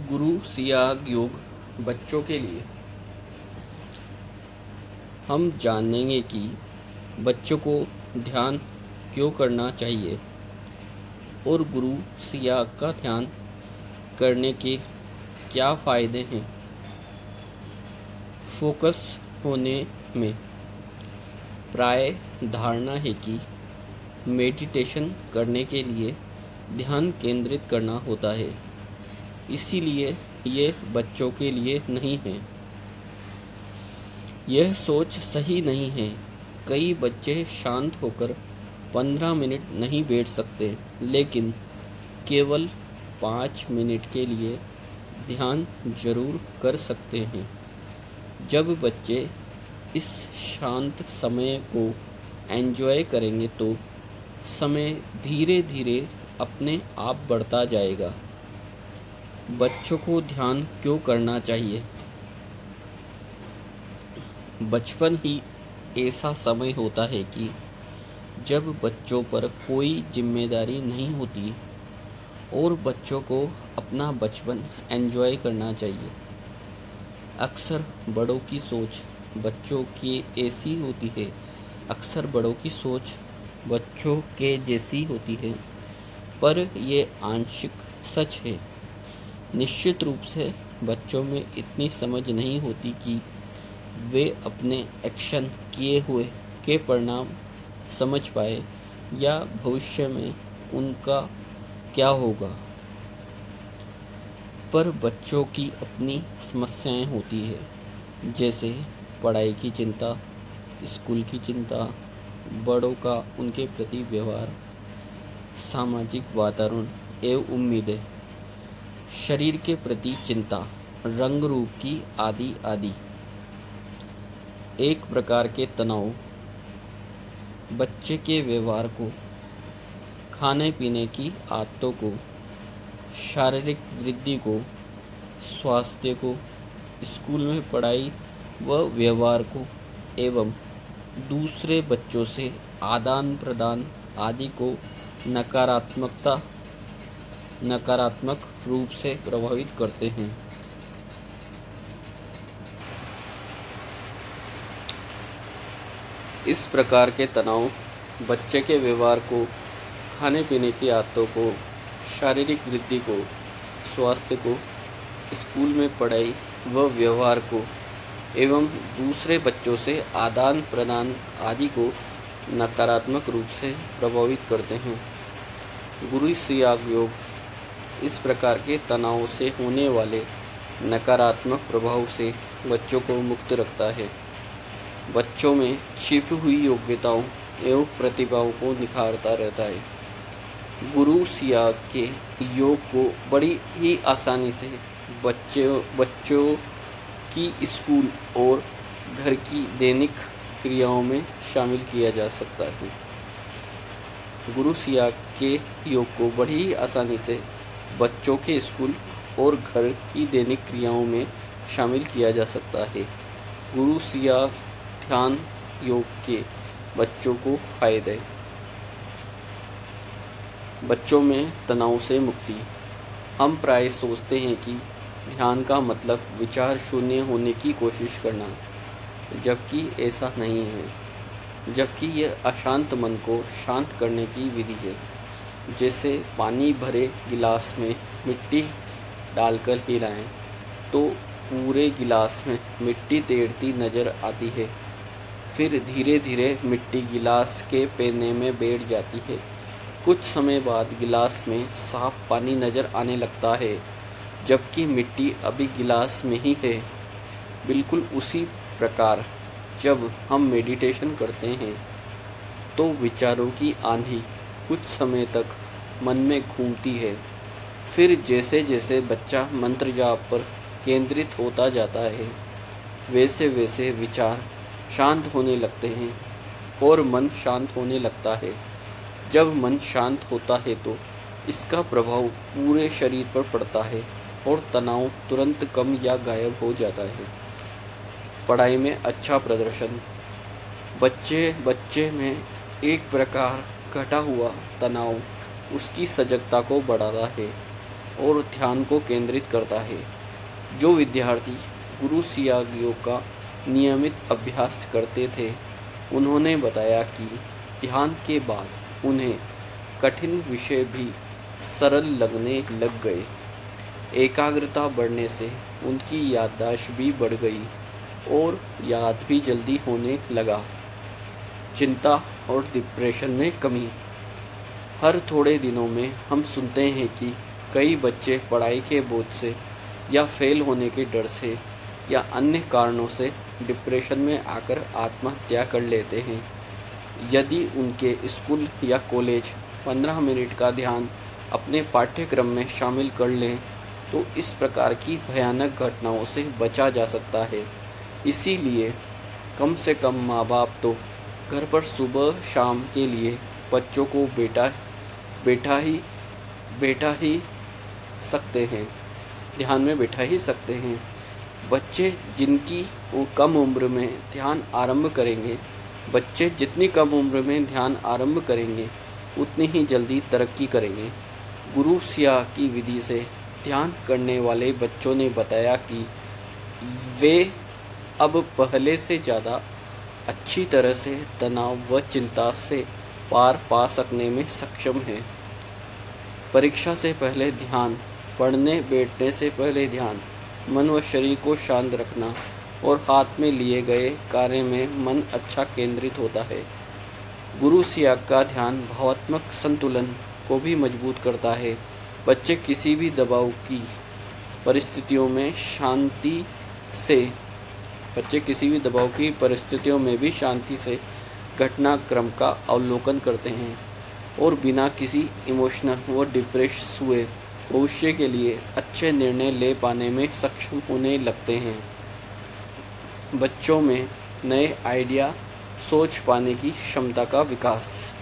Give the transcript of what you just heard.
गुरु सियाग योग बच्चों के लिए। हम जानेंगे कि बच्चों को ध्यान क्यों करना चाहिए और गुरु सियाग का ध्यान करने के क्या फ़ायदे हैं। फोकस होने में प्राय धारणा है कि मेडिटेशन करने के लिए ध्यान केंद्रित करना होता है, इसीलिए ये बच्चों के लिए नहीं है। यह सोच सही नहीं है। कई बच्चे शांत होकर 15 मिनट नहीं बैठ सकते, लेकिन केवल 5 मिनट के लिए ध्यान जरूर कर सकते हैं। जब बच्चे इस शांत समय को एंजॉय करेंगे तो समय धीरे धीरे अपने आप बढ़ता जाएगा। बच्चों को ध्यान क्यों करना चाहिए? बचपन ही ऐसा समय होता है कि जब बच्चों पर कोई जिम्मेदारी नहीं होती और बच्चों को अपना बचपन एंजॉय करना चाहिए। अक्सर बड़ों की सोच बच्चों की ऐसी होती है, अक्सर बड़ों की सोच बच्चों के जैसी होती है, पर ये आंशिक सच है। निश्चित रूप से बच्चों में इतनी समझ नहीं होती कि वे अपने एक्शन किए हुए के परिणाम समझ पाए या भविष्य में उनका क्या होगा। पर बच्चों की अपनी समस्याएं होती है, जैसे पढ़ाई की चिंता, स्कूल की चिंता, बड़ों का उनके प्रति व्यवहार, सामाजिक वातावरण एवं उम्मीदें, शरीर के प्रति चिंता, रंग रूप की आदि आदि। एक प्रकार के तनाव बच्चे के व्यवहार को, खाने पीने की आदतों को, शारीरिक वृद्धि को, स्वास्थ्य को, स्कूल में पढ़ाई व व्यवहार को एवं दूसरे बच्चों से आदान प्रदान आदि को नकारात्मक रूप से प्रभावित करते हैं। इस प्रकार के तनाव बच्चे के व्यवहार को, खाने पीने की आदतों को, शारीरिक वृद्धि को, स्वास्थ्य को, स्कूल में पढ़ाई व व्यवहार को एवं दूसरे बच्चों से आदान प्रदान आदि को नकारात्मक रूप से प्रभावित करते हैं। गुरु सियाग योग इस प्रकार के तनाव से होने वाले नकारात्मक प्रभाव से बच्चों को मुक्त रखता है। बच्चों में छिपी हुई योग्यताओं एवं प्रतिभाओं को निखारता रहता है। गुरु सियाग के योग को बड़ी ही आसानी से बच्चों की स्कूल और घर की दैनिक क्रियाओं में शामिल किया जा सकता है। गुरु सियाग के योग को बड़ी ही आसानी से बच्चों के स्कूल और घर की दैनिक क्रियाओं में शामिल किया जा सकता है। गुरु सियाग ध्यान योग के बच्चों को फायदे। बच्चों में तनाव से मुक्ति। हम प्राय सोचते हैं कि ध्यान का मतलब विचार शून्य होने की कोशिश करना, जबकि ऐसा नहीं है। जबकि यह अशांत मन को शांत करने की विधि है। जैसे पानी भरे गिलास में मिट्टी डालकर हिलाएं तो पूरे गिलास में मिट्टी तैरती नज़र आती है, फिर धीरे धीरे मिट्टी गिलास के पैने में बैठ जाती है। कुछ समय बाद गिलास में साफ पानी नज़र आने लगता है, जबकि मिट्टी अभी गिलास में ही है। बिल्कुल उसी प्रकार जब हम मेडिटेशन करते हैं तो विचारों की आंधी कुछ समय तक मन में घूमती है, फिर जैसे जैसे बच्चा मंत्र जाप पर केंद्रित होता जाता है, वैसे वैसे विचार शांत होने लगते हैं और मन शांत होने लगता है। जब मन शांत होता है तो इसका प्रभाव पूरे शरीर पर पड़ता है और तनाव तुरंत कम या गायब हो जाता है। पढ़ाई में अच्छा प्रदर्शन। बच्चे में एक प्रकार घटा हुआ तनाव उसकी सजगता को बढ़ाता है। और ध्यान को केंद्रित करता है। जो विद्यार्थी गुरु शियागियो का नियमित अभ्यास करते थे, उन्होंने बताया कि ध्यान के बाद उन्हें कठिन विषय भी सरल लगने लग गए। एकाग्रता बढ़ने से उनकी याददाश्त भी बढ़ गई और याद भी जल्दी होने लगा। चिंता और डिप्रेशन में कमी। हर थोड़े दिनों में हम सुनते हैं कि कई बच्चे पढ़ाई के बोझ से या फेल होने के डर से या अन्य कारणों से डिप्रेशन में आकर आत्महत्या कर लेते हैं। यदि उनके स्कूल या कॉलेज 15 मिनट का ध्यान अपने पाठ्यक्रम में शामिल कर लें तो इस प्रकार की भयानक घटनाओं से बचा जा सकता है। इसीलिए कम से कम माँ बाप तो घर पर सुबह शाम के लिए बच्चों को बैठा ही सकते हैं, ध्यान में बैठा ही सकते हैं। बच्चे जितनी कम उम्र में ध्यान आरंभ करेंगे उतनी ही जल्दी तरक्की करेंगे। गुरु शिया की विधि से ध्यान करने वाले बच्चों ने बताया कि वे अब पहले से ज़्यादा अच्छी तरह से तनाव व चिंता से पार पा सकने में सक्षम हैं। परीक्षा से पहले ध्यान, पढ़ने बैठने से पहले ध्यान, मन व शरीर को शांत रखना और हाथ में लिए गए कार्य में मन अच्छा केंद्रित होता है। गुरु शिया का ध्यान भावात्मक संतुलन को भी मजबूत करता है। बच्चे किसी भी दबाव की परिस्थितियों में भी शांति से घटनाक्रम का अवलोकन करते हैं और बिना किसी इमोशनल व डिप्रेस हुए भविष्य के लिए अच्छे निर्णय ले पाने में सक्षम होने लगते हैं। बच्चों में नए आइडिया सोच पाने की क्षमता का विकास।